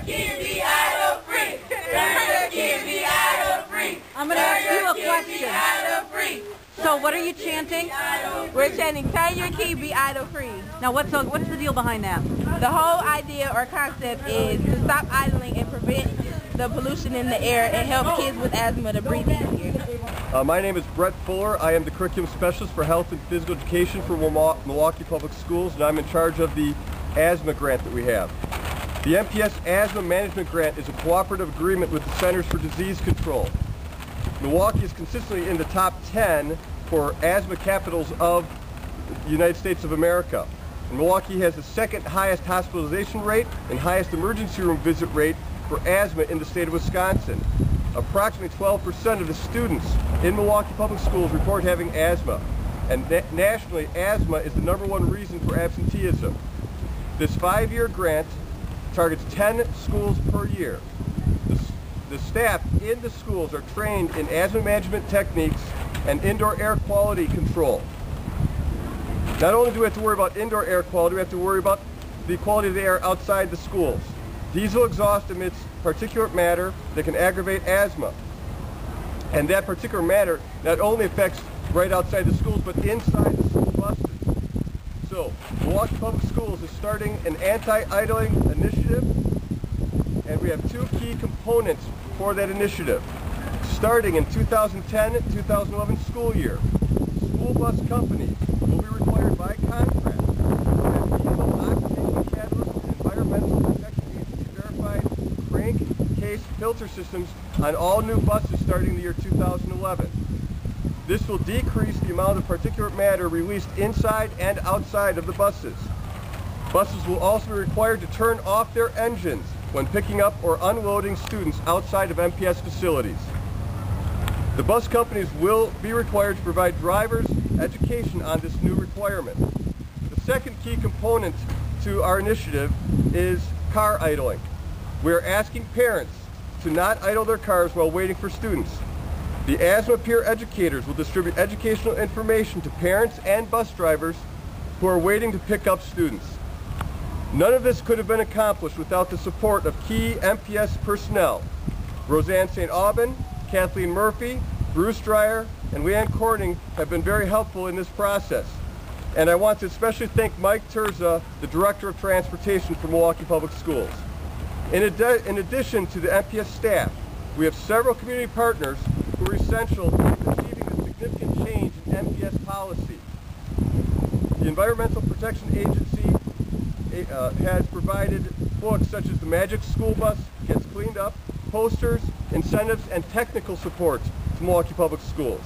I'm going to ask you a question. So what are you chanting? We're chanting, turn your key, be idle free. Now what's the deal behind that? The whole idea or concept is to stop idling and prevent the pollution in the air and help kids with asthma to breathe easier. My name is Brett Fuller. I am the curriculum specialist for health and physical education for Milwaukee Public Schools, and I'm in charge of the asthma grant that we have. The MPS Asthma Management Grant is a cooperative agreement with the Centers for Disease Control. Milwaukee is consistently in the top 10 for asthma capitals of the United States of America. And Milwaukee has the second highest hospitalization rate and highest emergency room visit rate for asthma in the state of Wisconsin. Approximately 12% of the students in Milwaukee Public Schools report having asthma. And nationally, asthma is the #1 reason for absenteeism. This 5-year grant targets 10 schools per year. The staff in the schools are trained in asthma management techniques and indoor air quality control. Not only do we have to worry about indoor air quality, we have to worry about the quality of the air outside the schools. Diesel exhaust emits particulate matter that can aggravate asthma. And that particulate matter not only affects right outside the schools, but inside the school buses. So, Milwaukee Public Schools is starting an anti-idling initiative, and we have 2 key components for that initiative. Starting in 2010-2011 school year, school bus companies will be required by contract to have diesel occupational catalyst and environmental protection agency verified crank case filter systems on all new buses starting the year 2011. This will decrease the amount of particulate matter released inside and outside of the buses. Buses will also be required to turn off their engines when picking up or unloading students outside of MPS facilities. The bus companies will be required to provide drivers education on this new requirement. The second key component to our initiative is car idling. We are asking parents to not idle their cars while waiting for students. The asthma peer educators will distribute educational information to parents and bus drivers who are waiting to pick up students. None of this could have been accomplished without the support of key MPS personnel. Roseanne St. Aubin, Kathleen Murphy, Bruce Dreyer, and Leanne Corning have been very helpful in this process. And I want to especially thank Mike Terza, the Director of Transportation for Milwaukee Public Schools. In addition to the MPS staff, we have several community partners who are essential in achieving the significant change in MPS policy. The Environmental Protection Agency has provided books such as The Magic School Bus Gets Cleaned Up, posters, incentives, and technical support to Milwaukee Public Schools.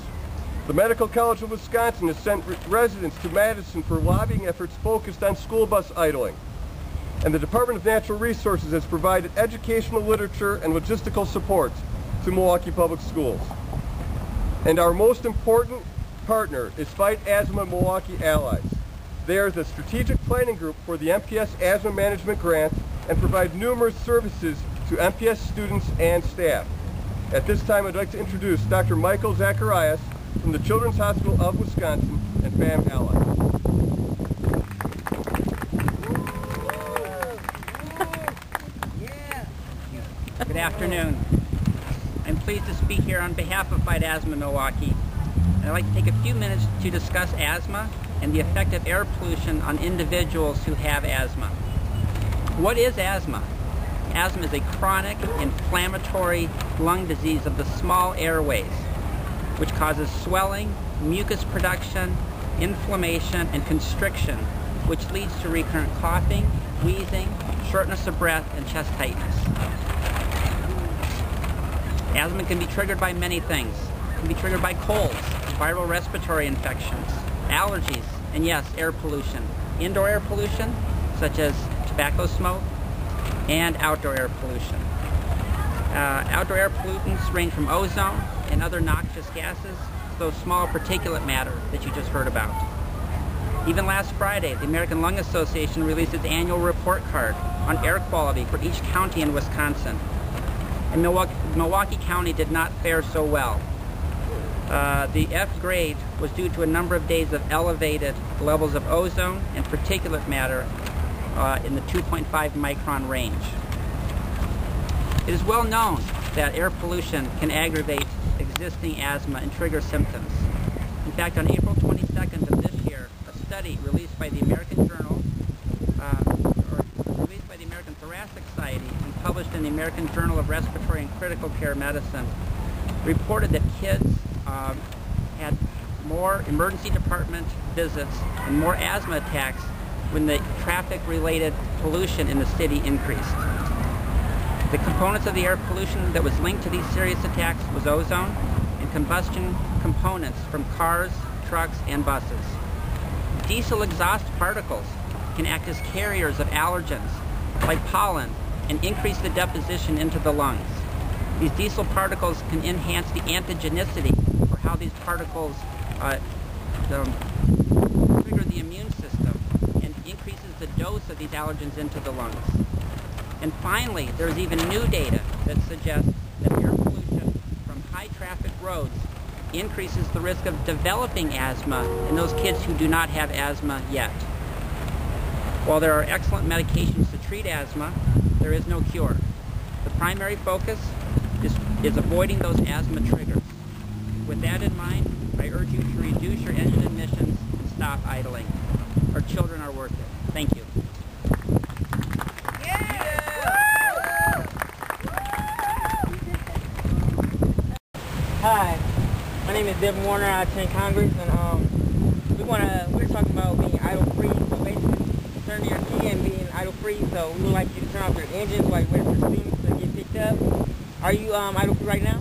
The Medical College of Wisconsin has sent residents to Madison for lobbying efforts focused on school bus idling. And the Department of Natural Resources has provided educational literature and logistical support to Milwaukee Public Schools. And our most important partner is Fight Asthma Milwaukee Allies. They are the strategic planning group for the MPS Asthma Management Grant and provide numerous services to MPS students and staff. At this time, I'd like to introduce Dr. Michael Zacharisen from the Children's Hospital of Wisconsin and FAM Allies. Good afternoon. I'm pleased to speak here on behalf of Fight Asthma Milwaukee. And I'd like to take a few minutes to discuss asthma and the effect of air pollution on individuals who have asthma. What is asthma? Asthma is a chronic inflammatory lung disease of the small airways, which causes swelling, mucus production, inflammation, and constriction, which leads to recurrent coughing, wheezing, shortness of breath, and chest tightness. Asthma can be triggered by many things. It can be triggered by colds, viral respiratory infections, allergies, and yes, air pollution. Indoor air pollution, such as tobacco smoke, and outdoor air pollution. Outdoor air pollutants range from ozone and other noxious gases to those small particulate matter that you just heard about. Even last Friday, the American Lung Association released its annual report card on air quality for each county in Wisconsin. And Milwaukee County did not fare so well. The F grade was due to a number of days of elevated levels of ozone and particulate matter in the 2.5 micron range. It is well known that air pollution can aggravate existing asthma and trigger symptoms. In fact, on April 22nd of this year, a study released by the American Thoracic Society and published in the American Journal of Respiratory and Critical Care Medicine reported that kids had more emergency department visits and more asthma attacks when the traffic-related pollution in the city increased. The components of the air pollution that was linked to these serious attacks was ozone and combustion components from cars, trucks, and buses. Diesel exhaust particles can act as carriers of allergens like pollen and increase the deposition into the lungs. These diesel particles can enhance the antigenicity, or how these particles trigger the immune system and increases the dose of these allergens into the lungs. And finally, there's even new data that suggests that air pollution from high traffic roads increases the risk of developing asthma in those kids who do not have asthma yet. While there are excellent medications to treat asthma, there is no cure. The primary focus is avoiding those asthma triggers. With that in mind, I urge you to reduce your engine emissions and stop idling. Our children are worth it. Thank you. Hi, my name is Devin Warner. I attend Congress, and we're talking about being idle-free. So basically, turning your key and being idle-free. So we would like you to turn off your engines while you wait for students to get picked up. Are you idle-free right now?